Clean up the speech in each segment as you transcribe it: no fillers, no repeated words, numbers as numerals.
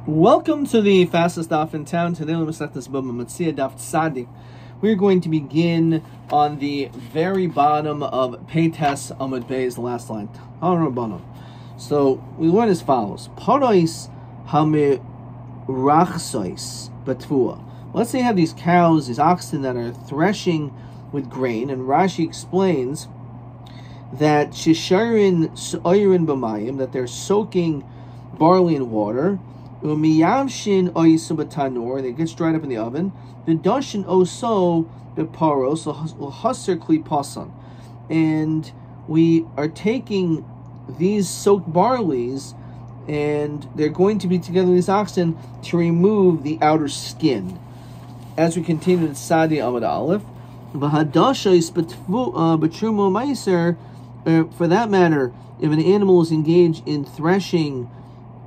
Welcome to the fastest daf in town. Today we're Metzia daf Tzadik. We're going to begin on the very bottom of Peites Amud Beis, the last line. So we learn as follows: Parais hamirachsois betvua. Let's say you have these cows, these oxen that are threshing with grain, and Rashi explains that shisharin soirin b'mayim, that they're soaking barley in water. Umiyavshin oisu b'tanur, and it gets dried up in the oven. V'doshin oso b'paros l'haser kli pasan, and we are taking these soaked barleys, and they're going to be together with these oxen to remove the outer skin. As we continue in Sadi Amud Aleph, v'hadashos b'trumo meiser. For that matter, if an animal is engaged in threshing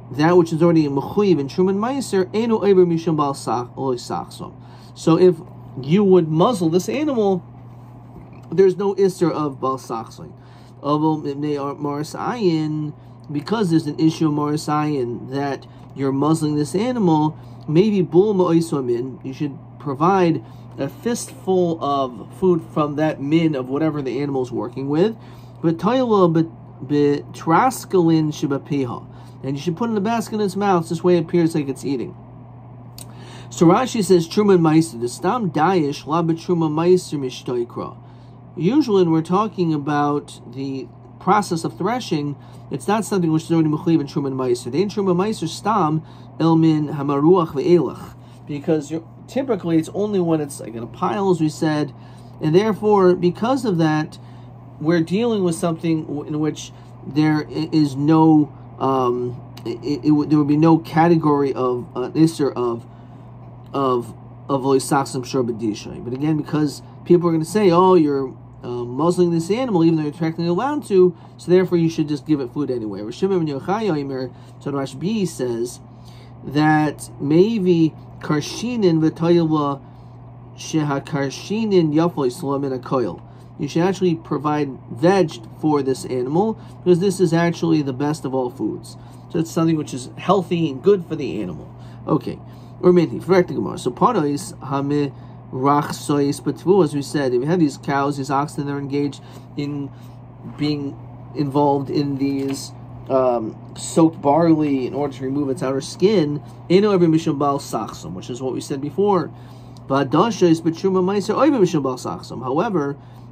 that which is already in mechuyev in Truman Meiser, eno over mishum bal sachsom. So if you would muzzle this animal, there's no isser of bal sachsom. Because there's an issue of marisayin that you're muzzling this animal, maybe bul ma'oisomin, you should provide a fistful of food from that min of whatever the animal is working with, but toila betraskalin shibapiha, and you should put it in the basket in its mouth. This way it appears like it's eating. So Rashi says, Truman Meister, the stam dayish la betruma meister mishtoikra. Usually when we're talking about the process of threshing, it's not something which is already mechuyev in Truman Meister. They in Truman Meister stam elmin hamaruach ve'elach, because typically it's only when it's like in a pile, as we said, and therefore because of that, we're dealing with something in which there is no there would be no category of isser of loisachsim shor. But again, because people are going to say, "Oh, you're muzzling this animal, even though you're technically allowed to, so therefore you should just give it food anyway." So Rabbi says that maybe karshinin v'toyla sheha karshinin yafoi salamin akoil. You should actually provide veg for this animal, because this is actually the best of all foods. So it's something which is healthy and good for the animal. Okay. So parais hamirachsois betvu, as we said, if you have these cows, these oxen, they're engaged in being involved in these soaked barley in order to remove its outer skin, which is what we said before. However,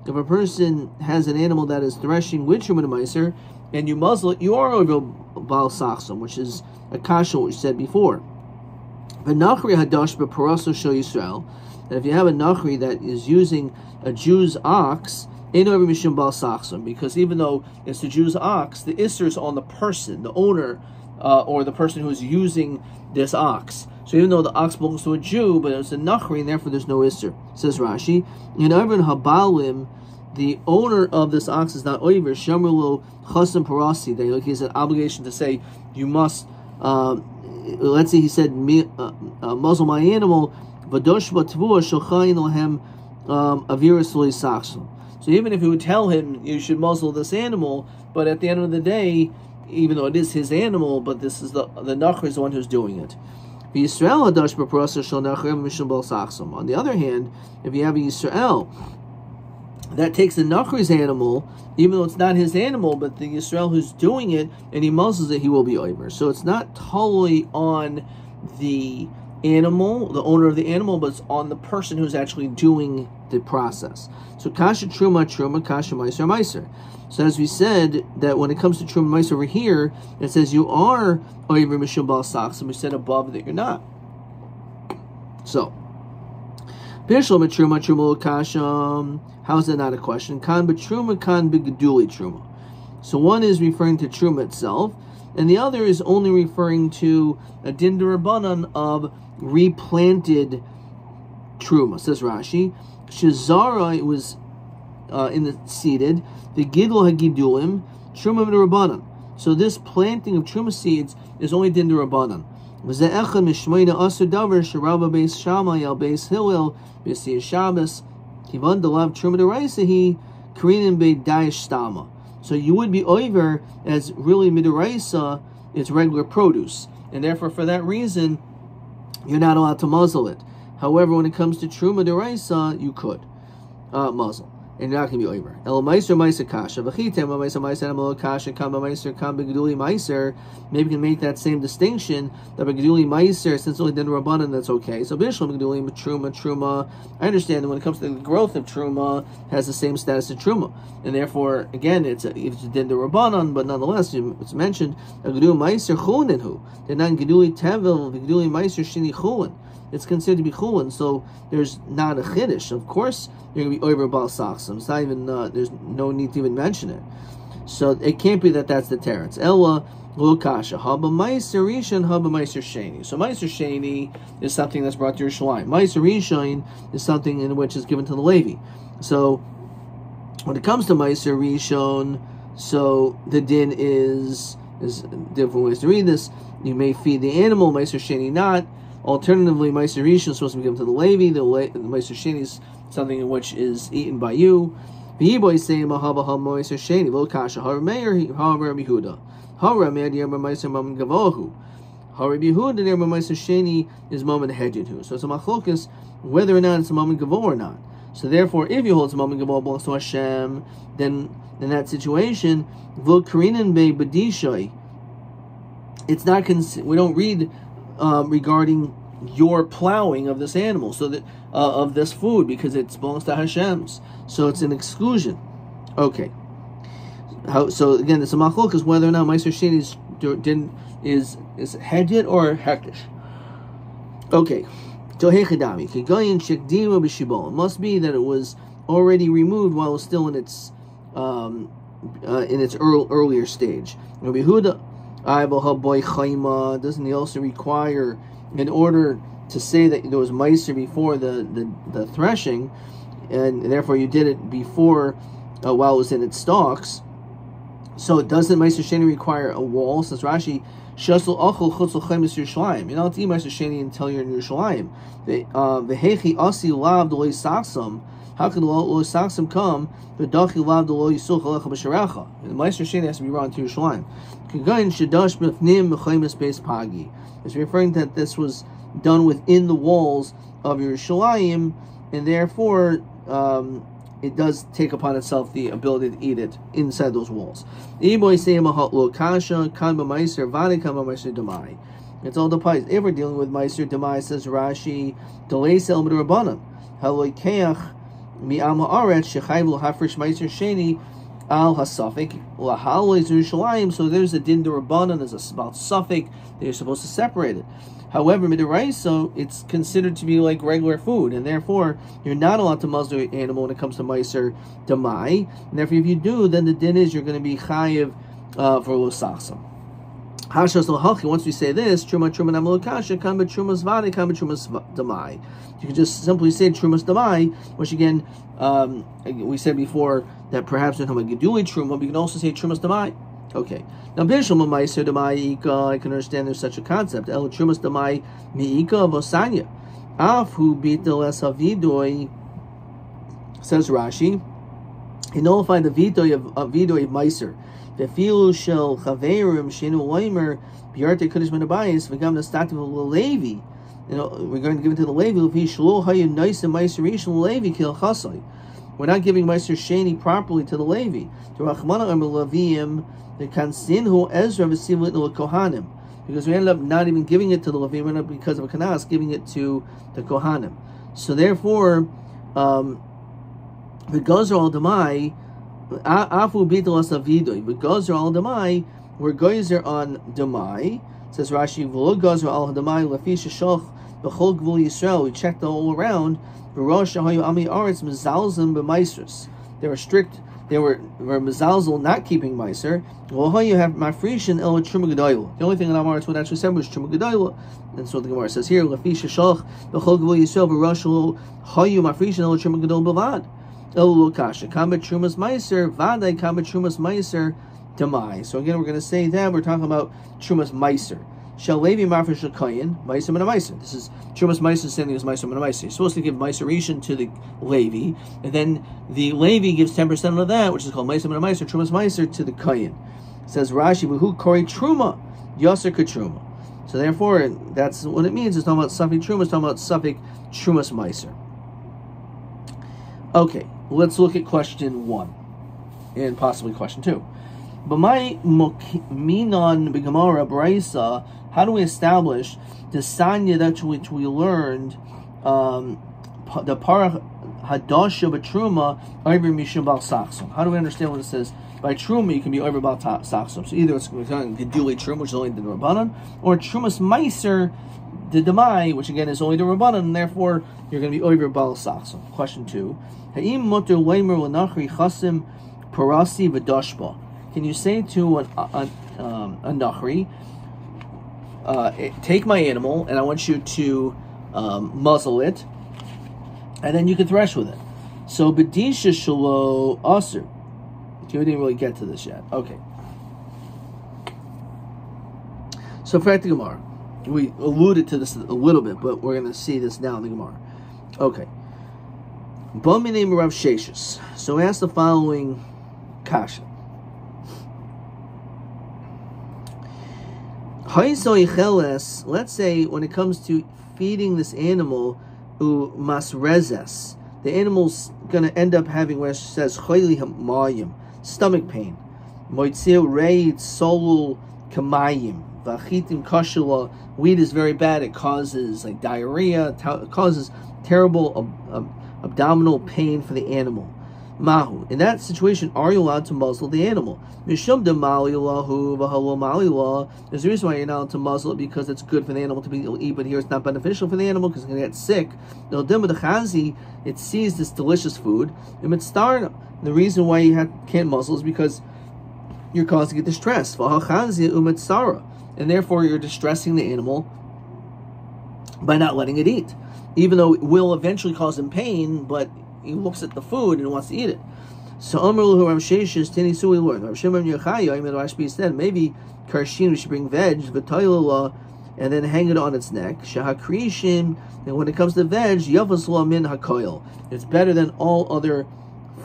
if a person has an animal that is threshing with Truman Meiser and you muzzle it, you are over Bal Sachsom, which is a kasha, which we said before. And if you have a nachri that is using a Jew's ox, because even though it's the Jew's ox, the isser is on the person, the owner, or the person who is using this ox. So even though the ox belongs to a Jew, but it's a nachri, and therefore there's no isser. Says Rashi, in Arvin Habalim, the owner of this ox is not oiver shamrulo chasam parasi. He has an obligation to say, you must. Let's say he said, muzzle my animal. Vadosh batvua shalchayin lahem aviras loisachsum. So even if he would tell him you should muzzle this animal, but at the end of the day, even though it is his animal, but this is the nachri is the one who's doing it. On the other hand, if you have a Yisrael that takes the nachri's animal, even though it's not his animal, but the Yisrael who's doing it, and he muzzles it, he will be over. So it's not totally on the animal, the owner of the animal, but it's on the person who's actually doing the process. So kasha truma, kasha meiser, meiser. So as we said, that when it comes to truma meiser over here, it says you are over mishum bal sachs, and we said above that you're not. So bishul truma kasha. How is that not a question? Kan b'truma, kan b'geduli truma. So one is referring to truma itself, and the other is only referring to a din d'Rabbanan of replanted truma. Says Rashi, shazara, it was in the seeded, the gidul hagidulim truma d'Rabbanan. So this planting of truma seeds is only din d'Rabbanan. V'ze'echad mishmeina asur davar sharaba beis Shammai al beis Hillel b'siyah Shabbos. So you would be over as really midiraisa, it's regular produce. and therefore for that reason, you're not allowed to muzzle it. However, when it comes to Truma Deraisa, you could muzzle. And you're not going to be over. El Meiser Meiser Kasha. V'chitem Meiser Meiser Animal Kasha. Kamba Meiser Kamba Geduli Meiser. Maybe you can make that same distinction. That Geduli Meiser, since only did Rabbanan, that's okay. So Bishlam Geduli Truma. I understand that when it comes to the growth of Truma, has the same status as Truma, and therefore again it's did the Rabbanan, but nonetheless it's mentioned Geduli Meiser Chuninhu. They're not Geduli Tevel Geduli Meiser Shini Chulin. It's considered to be chulin, so there's not a chiddush. Of course, you're going to be over bal saksam. It's not even. There's no need to even mention it. So it can't be that that's the teretz. Ella lo kasha haba meiser rishon haba meiser sheni. So meiser sheni is something that's brought to Yerushalayim. Meiser rishon is something in which is given to the Levi. So when it comes to meiser rishon, so the din is different ways to read this. You may feed the animal, meiser sheni not. Alternatively, Meiser Rishon is supposed to be given to the Levi. The Meiser Sheni is something in which is eaten by you. The Yiboy say Mahaba Meiser Sheni Lo Kasha Har Meir Har Rabbi Yehuda Har Meir Yerba Meiser Mammon Gavohu Har Rabbi Yehuda Yerba Meiser Sheni is Mammon Hedjinhu. So it's a machlokas whether or not it's a Mammon Gavo or not. So therefore, if you hold a Mammon Gavo belongs to Hashem, then in that situation, V'lo Karinin Be Badishai. It's not. We don't read. Regarding your plowing of this animal, so that of this food, because it belongs to Hashem's, so it's an exclusion. Okay. So again, it's a machlok is whether or not Meiser Sheni is hedjed or hektish. Okay. It must be that it was already removed while it was still in its earlier stage. Rabbi Yehuda. Doesn't he also require, in order to say that there was meiser before the threshing, and therefore you did it before while it was in its stalks? So doesn't meiser sheni require a wall? Says Rashi, "Shasel achol chutzol chaymis Yerushalayim." You're not to eat meiser sheni until you're in Yerushalayim. Vehechi asi lav d'lo yisaksam. How can lo yisaksam come? V'dachi lav d'lo yisuch alecha b'sharecha. The meiser sheni has to be brought to Yerushalayim. It's referring that this was done within the walls of Yerushalayim, and therefore it does take upon itself the ability to eat it inside those walls. It's all the pies. If we're dealing with Meiser Demai, says Rashi, Delay Sel Midrabanan. Haloikeach mi'am haaretz shechayv l'hafresh Meiser Sheni al hasafik lahal is Yerushalayim. So there's a din d'Rabbanan, there's about safik. They're supposed to separate it. However, midiraisa, it's considered to be like regular food, and therefore you're not allowed to muzzle an animal when it comes to Meiser Demai. And therefore, if you do, then the din is you're going to be chayiv for losachsam. Once we say this, truma namalokasha, kan betrumas vade, kan betrumas demai. You can just simply say trumas demai, which again, we said before that perhaps we're talking about geduli truma, but you can also say trumas demai. Okay. Now, bishul meiser demai ika, I can understand there's such a concept. El trumas demai miika vosanya. Af hu bitel es havidoi, says Rashi, he nullified the vidoi of meiser. The filu shel chaverim shenu loimer biarte kodesh menabayis v'gam nastativ l'levi. We're going to give it to the Levi. If he shlo hayu nice and meiser rishon levi kil chasai. We're not giving meiser sheni properly to the Levi. To rachmana am levim the kansinhu Ezra v'sivlit l'kohanim, because we ended up not even giving it to the Levi. We ended up, because of a kanas, giving it to the kohanim. So therefore, the gozer al demai. Afu b'itelas avidoi, but gozer al demai, we're gozer on demai. Says Rashi, v'lo gozer al demai lefi sheshoch b'chol gvul Yisrael. We checked all around. V'rosh hayu ami aretz mezalzim b'meisers. They were strict. They were mezalzel, not keeping meiser. Well, you have mafrishin el truma gedolah. The only thing in Amaretz would actually say was truma gedolah. And so the Gemara says here, lefi sheshoch b'chol gvul Yisrael v'rosh hayu mafrishin el truma gedolah b'vad. So again, we're going to say that we're talking about trumas meiser. Shall Levi marfish l'kayin meiser and a meiser. This is trumas meiser sending as meiser and a meiser. You're supposed to give meiser rishon to the Levi, and then the Levi gives 10% of that, which is called meiser and a meiser. Trumas meiser to the kayin. Says Rashi, "Who kori truma yaser katruma." So So therefore, that's what it means. It's talking about Safik Truma. It's talking about Safik Trumas Meiser. Okay, let's look at question 1 and possibly question 2. But my minon b'gemara braysa, how do we establish the sanya that which we learned, the parah hadasha b'truma over mishum bal sakson? How do we understand what it says? By truma, you can be over bal sakson. So either it's geduli truma, which is only the rabbanon, or trumas meiser the demai, which again is only the rabbanon, and therefore you're going to be over bal sakson. Question 2: Ha'im muter leimer l'nachri chasim parasi v'dashba? Can you say to a nachri, take my animal and I want you to muzzle it, and then you can thresh with it? So bedisha shalo aser. We didn't really get to this yet. Okay. So for the Gemara, we alluded to this a little bit, but we're going to see this now in the Gemara. Okay. B'minim Rav Sheshis. So ask the following kasha. Let's say when it comes to feeding this animal, masrezes, the animal's going to end up having where it says stomach pain. Wheat is very bad. It causes like diarrhea. It causes terrible abdominal pain for the animal. Mahu. In that situation, are you allowed to muzzle the animal? There's a reason why you're not allowed to muzzle it, because it's good for the animal to be able to eat, but here it's not beneficial for the animal because it's going to get sick. It sees this delicious food. The reason why you can't muzzle is because you're causing it distress. And therefore you're distressing the animal by not letting it eat. Even though it will eventually cause him pain, but he looks at the food and wants to eat it. So Rav Sheshis Tini Sui learned. Rav Shimon Yochai, Rashbi said, maybe Karshin, we should bring veg, v'toilala, and then hang it on its neck. Shahakrishim, and when it comes to veg, Yavasla min hakoil. It's better than all other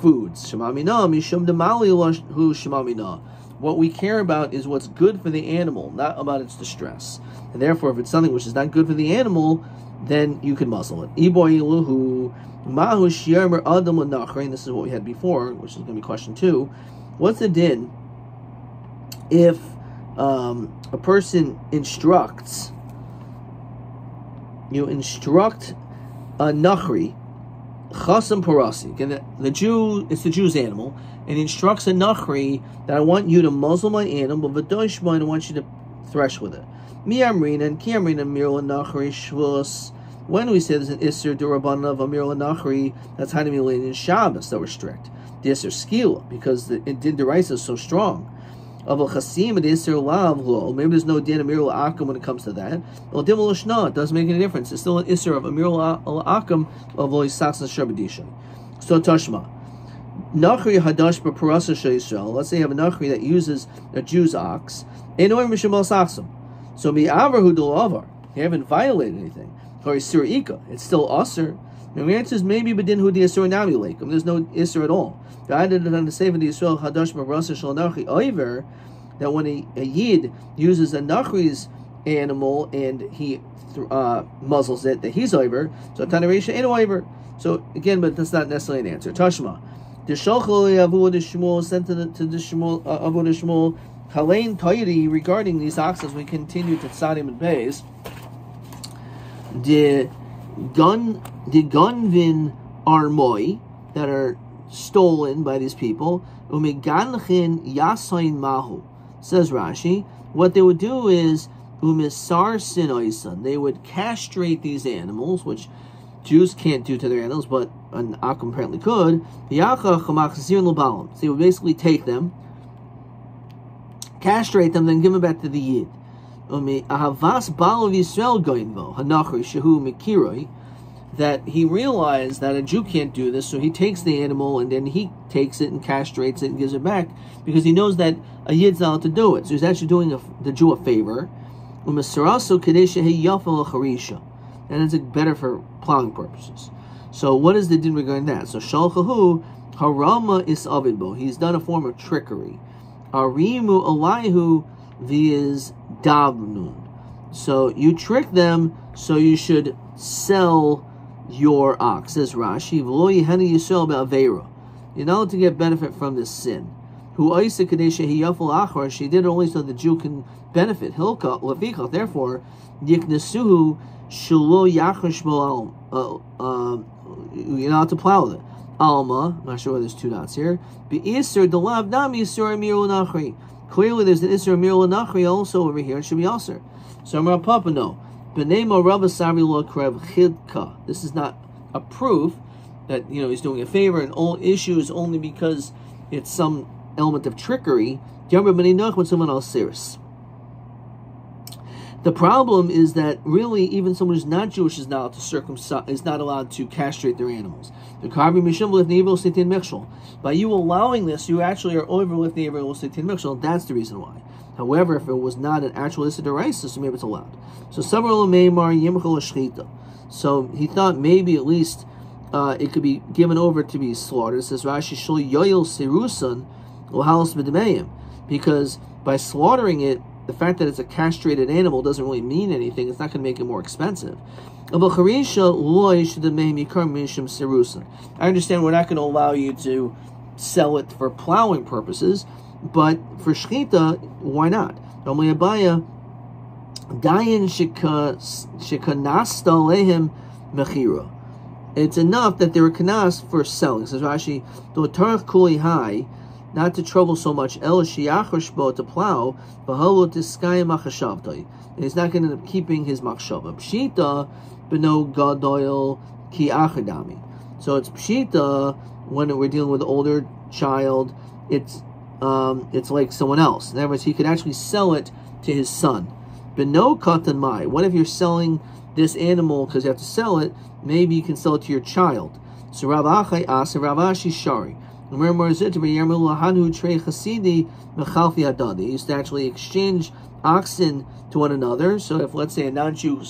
foods. Shemamina, Mishum Demali hu Shemamina. What we care about is what's good for the animal, not about its distress. And therefore, if it's something which is not good for the animal, then you can muzzle it. Iboiluhu. Mahu shiarmer adam l'nachri, and this is what we had before, which is going to be question 2. What's the din if a person instructs, you instruct a nachri, chasam parasi, again, the Jew, it's the Jew's animal, and he instructs a nachri that I want you to muzzle my animal, but v'doshma, and I want you to thresh with it. Mi amrina and ki amrina mir l'nachri shvus. When we say there's an Isser Duraban of Amir Nachri, that's Hanimilin in Shabbos that were strict. The Isser Skila, because the Din Deraisa is so strong. Of a Chasim and Isser Lav Lo, maybe there's no Din Amir Akam when it comes to that. Well, Dim Lashna, it doesn't make any difference. It's still an Isser of Amir Akam of Lo Yisaks and Shabadisha. So Tashma. Nachri Hadash Parasa Yisrael. Let's say you have a Nachri that uses a Jew's ox. Enoy Mishamal Saksam. So Mi'avar Hudulavar. You haven't violated anything. Or Isur Ika, it's still Asr. And the answer is maybe Bedin Hudi Isur Nami Lakum. There's no Isur at all. God did it on the Sefer Yisrael Hadash Marasa Shal Nachri Oiver, that when a Yid uses a Nachri's animal and he muzzles it, that he's Oiver. So Tanarisha ain't Oiver. So again, but that's not necessarily an answer. Tashma. The Shalchali Avu de Shmuel sent to the Shmuel Avu de Shmuel Halain Toyri regarding these oxen. We continue to Tzadim and Beis. The gunvin armoi that are stolen by these people, umiganchin yasain mahu, says Rashi. What they would do is umisar sinoisan. They would castrate these animals, which Jews can't do to their animals, but an akum apparently could. So they would basically take them, castrate them, then give them back to the Yid. That he realized that a Jew can't do this, so he takes the animal and then he takes it and castrates it and gives it back, because he knows that a Yid's not allowed to do it. So he's actually doing the Jew a favor. And it's better for plowing purposes. So what is the din regarding that? So Shalchahu Harama is Avidbo. He's done a form of trickery. Arimu Alaihu Viz Dabnun. So you trick them, so you should sell your ox. Says Rashi, V'lo yihani Yisrael be'aveira. You're not allowed to get benefit from this sin. Who Isa Kadesha Hiyafal Achar, she did it only so the Jew can benefit. Hilka, Levikach, therefore, Yiknesuhu Shalo Yachash Bo you're not allowed to plow it. Alma, I'm not sure why there's two dots here. Be'isr Delav Nam Yisur Amir Nachri. Clearly there's an Isur Amir Nachri also over here, it should be Aser. So I'm going to Papa, no. B'nei Rabba Savi Lo Krev Chidka. This is not a proof that, he's doing a favor, and all issues only because it's some element of trickery. The problem is that really even someone who's not Jewish is not allowed to is not allowed to castrate their animals. By you allowing this, you actually are overlifting the evil sitin mixel. That's the reason why. However, if it was not an actual issa deraisa, so maybe it's allowed. So he thought maybe at least it could be given over to be slaughtered. It says Rashi shul yoyel sirusan uhalos b'demeim, because by slaughtering it, the fact that it's a castrated animal doesn't really mean anything. It's not going to make it more expensive. I understand we're not going to allow you to sell it for plowing purposes, but for shechita, why not? It's enough that they're kanas for selling. Says Rashi, not to trouble so much, to plow, and he's not going to end up keeping his machshava. Pshita beno gadoil ki achadami. So it's pshita when we're dealing with an older child. It's like someone else. In other words, he could actually sell it to his son. Beno katan mai. What if you're selling this animal because you have to sell it? Maybe you can sell it to your child. So Rav Achai Asa Rav Ashi Shari. They used to actually exchange oxen to one another. So if, let's say, a non-Jew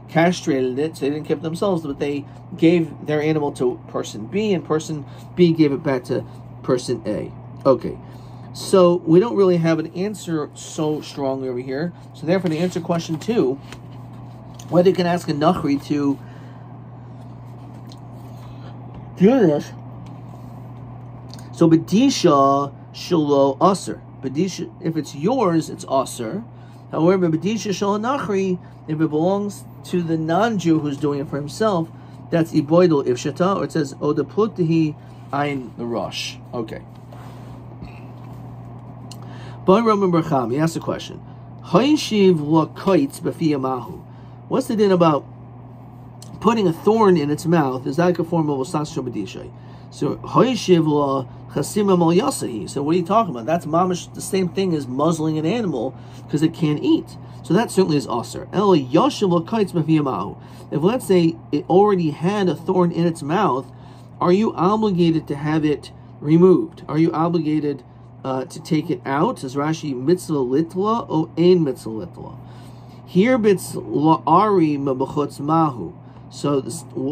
castrated it, so they didn't keep it themselves, but they gave their animal to person B, and person B gave it back to person A. Okay, so we don't really have an answer so strongly over here. So therefore, to answer question 2, whether you can ask a Nachri to do this. So Bedisha Shalo Aser. Bedisha, if it's yours, it's Aser. However, Bedisha Shalo Nachri, if it belongs to the non-Jew who's doing it for himself, that's Iboidal Ifshata, or it says Oda Pluktahi Ein the Rosh. Okay. But Rabbi Barcham, he asked a question. Haishiv Lakoitz Bafiyamahu. What's the din about putting a thorn in its mouth? Is that like a form of Osasho Bedisha? So Haishiv La Chasima Mal Yasahi. So what are you talking about? That's mamish the same thing as muzzling an animal because it can't eat. So that certainly is aser. El Yashiv Lakoitz Bafiyamahu. If let's say it already had a thorn in its mouth, are you obligated to have it removed? Are you obligated to take it out? Says Rashi, mitzvah litla o ein mitzvah litla. Here bits la'ari mebachutz mahu. So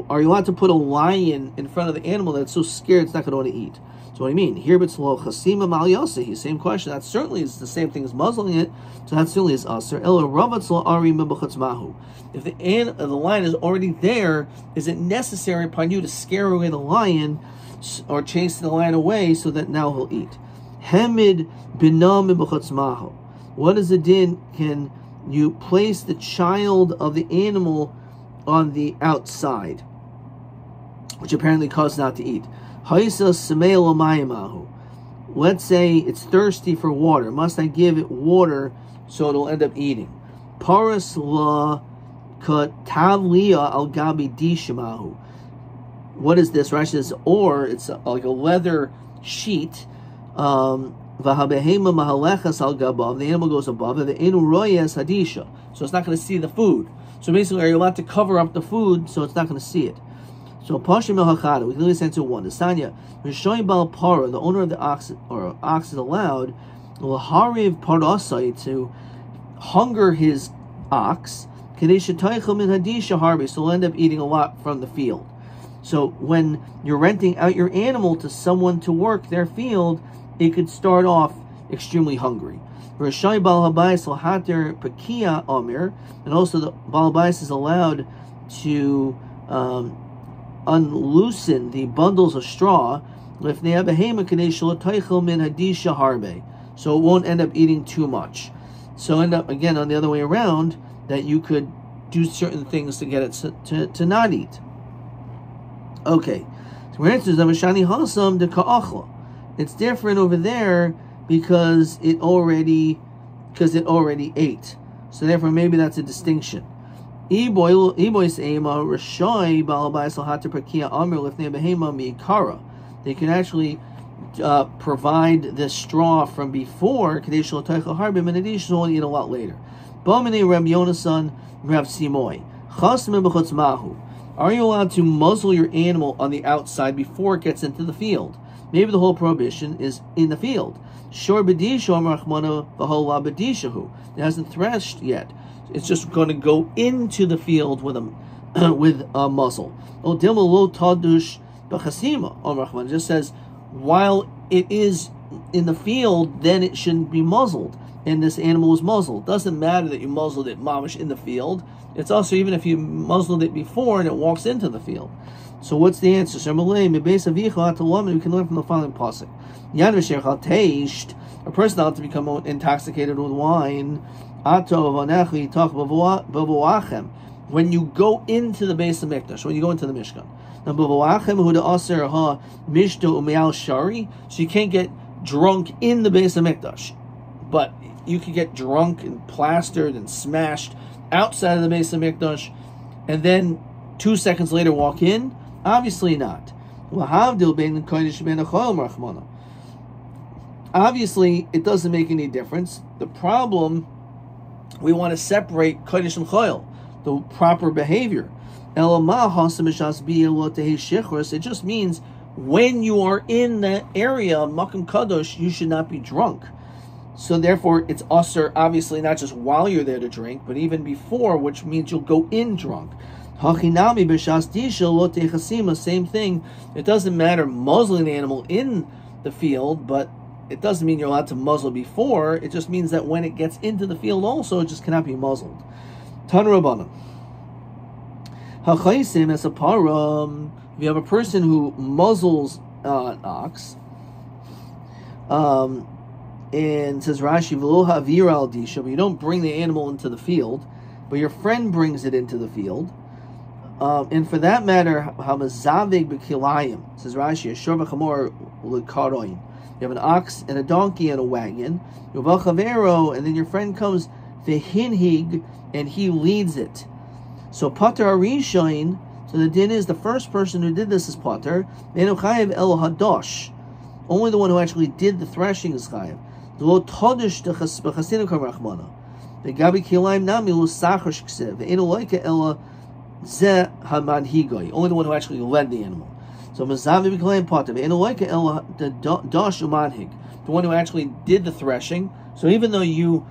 are you allowed to put a lion in front of the animal that's so scared it's not going to want to eat? So what do you mean? Here bits lo chasima mal yasehi. Same question. That certainly is the same thing as muzzling it. So that certainly is aser. Ela ravatz la'ari mebachutz mahu. If the lion is already there, is it necessary upon you to scare away the lion or chase the lion away so that now he'll eat? Hemid binam mebachutz mahu. What is the din? Can you place the child of the animal on the outside, which apparently caused not to eat? Let's say it's thirsty for water. Must I give it water so it'll end up eating? Paras la katavliya al gabi dishmahu. What is this? Rashi says, or it's like a leather sheet. Vahabehema mahalechas al gabav. The animal goes above, and the enu royes hadisha. So it's not going to see the food. So basically, are you allowed to cover up the food so it's not going to see it? So Pashim el Hachada, we can only answer one. The Sanya, Rishoy Bal Para, the owner of the ox or ox is allowed Lahariv Parasai to hunger his ox. Kadeshataychel min hadisha harbi, so he'll end up eating a lot from the field. So when you're renting out your animal to someone to work their field, it could start off extremely hungry. Rishai Baal Habayis Lahater Pakia Omer, and also the Baal Habayis is allowed to unloosen the bundles of straw, so it won't end up eating too much. So end up again on the other way around, that you could do certain things to get it to not eat. Okay, so it's different over there because it already ate. So therefore, maybe that's a distinction. They can actually provide the straw from before, and it will only eat a lot later. Are you allowed to muzzle your animal on the outside before it gets into the field? Maybe the whole prohibition is in the field. It hasn't threshed yet. It's just going to go into the field with a muzzle. It just says, while it is in the field, then it shouldn't be muzzled. And this animal was muzzled. Doesn't matter that you muzzled it mamish in the field. It's also even if you muzzled it before and it walks into the field. So what's the answer? We can learn from the following pasuk. A person not to become intoxicated with wine. When you go into the base of Mikdash, when you go into the Mishkan. So you can't get drunk in the base of Mikdash, but you can get drunk and plastered and smashed outside of the base of Mikdash, and then 2 seconds later walk in. Obviously not. Obviously, it doesn't make any difference. The problem, we want to separate Kodesh and Choil, the proper behavior. It just means when you are in the area, Makam Kadosh, you should not be drunk. So therefore, it's usher, obviously, not just while you're there to drink, but even before, which means you'll go in drunk. Same thing. It doesn't matter muzzling the animal in the field, but it doesn't mean you're allowed to muzzle before. It just means that when it gets into the field also, it just cannot be muzzled. Tan Rabbanim. If you have a person who muzzles an ox, and says Rashi, but you don't bring the animal into the field, but your friend brings it into the field. And for that matter, Hamazavig Bekilayim, says Rashi, you have an ox and a donkey and a wagon, and then your friend comes, Vehinhig, and he leads it. So Pater Arishain, so the din is the first person who did this is Pater, Menuchayev El Hadosh. Only the one who actually did the threshing is Chayev. The Lo Todesh B'Chasidim Karachmana. The Gabi Kilaim Nami Lo Sachash Ksev. The Enoleika Ela Zeh HaManhigoi. Only the one who actually led the animal. So Mazavi B'Kilaim Pater. The Enoleika Ela the Dosh Umanhig. The one who actually did the threshing. So even though you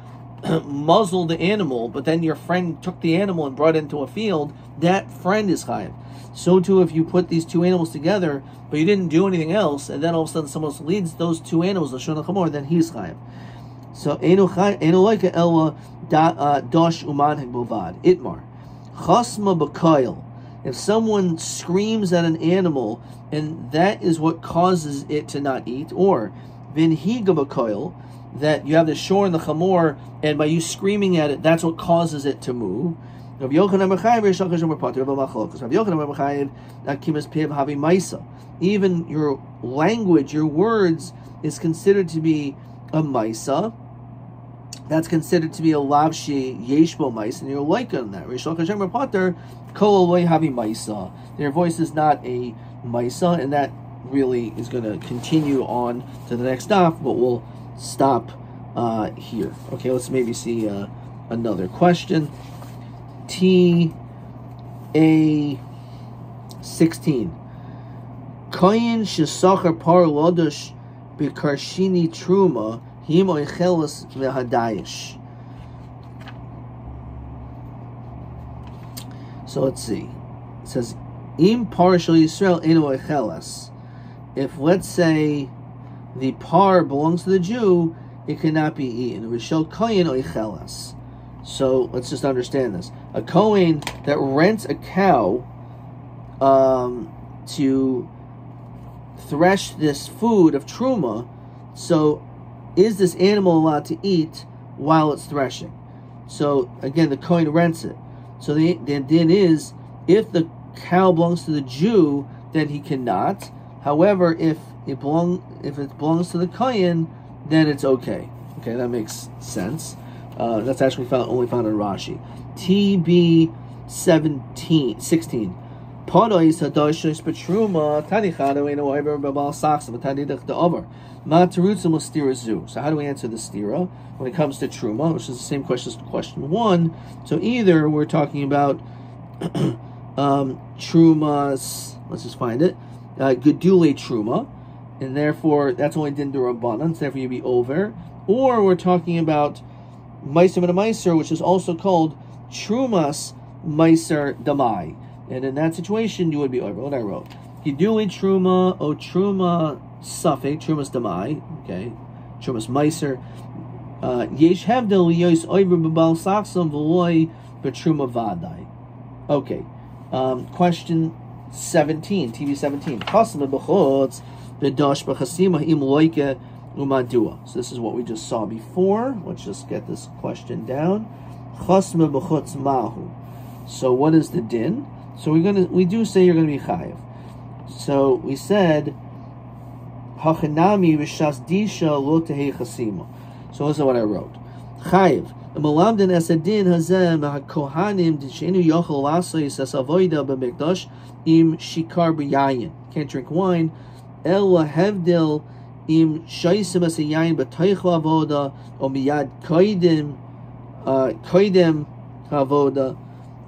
muzzled the animal, but then your friend took the animal and brought it into a field, that friend is Chayev. So too, if you put these two animals together, but you didn't do anything else, and then all of a sudden someone else leads those two animals, Lashon HaChamor, then he's Chayev. So, Einu Loika Ela Dosh Umanhig Bovad. Itmar. Chasma B'Koil. If someone screams at an animal, and that is what causes it to not eat, or Vinhiga B'Koil, that you have the shore and the chamor, and by you screaming at it, that's what causes it to move. Even your language, your words, is considered to be a maisa. That's considered to be a lavshi yeshbo maisa, and you're like on that. Their voice is not a maisa, and that really is going to continue on to the next daf, but we'll stop here. Okay, let's maybe see another question. TA 16. Koyin shesachar par lodosh bekarshini truma him oichelas vehadayish. So let's see. It says im partial Yisrael eno oichelas. If let's say the par belongs to the Jew, it cannot be eaten. Rishel kohen oichelas. So let's just understand this. A kohen that rents a cow to thresh this food of truma, so is this animal allowed to eat while it's threshing? So again, the kohen rents it. So the din is, if the cow belongs to the Jew, then he cannot. However, if it belongs to the kohen, then it's okay. Okay, that makes sense. That's actually only found in Rashi. TB 16. Podois hadoshos betruma tanichado eno oiver babal saxam tanidach de over. Ma terutzim stirazu. So how do we answer the stira when it comes to truma, which is the same question as question 1? So either we're talking about trumas. Let's just find it. Gedule truma, and therefore that's only din d'Rabbanan, so therefore you'd be over. Or we're talking about Meiser and a Meiser, which is also called Trumas Meiser Damai. And in that situation, you would be over. What I wrote. Giduli Truma, O Truma Suffolk, Trumas Damai, okay, Trumas Meiser. Yesh Hevdel Yos Oiver Babal Saxam Veloy Betruma Vadai. Okay. Question 17, TV 17. Chasma B'chotz V'dash B'chasima Im Loike Umadua. So this is what we just saw before. Let's just get this question down. Chasma b'chutz mahu. So what is the din? So we do say you're gonna be chayiv. So we said hachanami v'shas disha lo tehei chasima. So this is what I wrote. Chayiv. Malamden esadin hazem hakohanim d'shenu yochel lasayis as avoida b'mikdash im shikar b'yayin. Can't drink wine. El hevdil im shaysim as a yayin b'toich avoda or miyad koidim avoda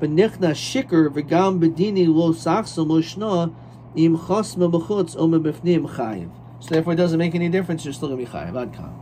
b'nichna shikar v'gam b'dini lo sachsam lo shna im chasma b'chutz or b'fnim chayiv. So therefore, it doesn't make any difference. You're still gonna be chayiv. Ad kan.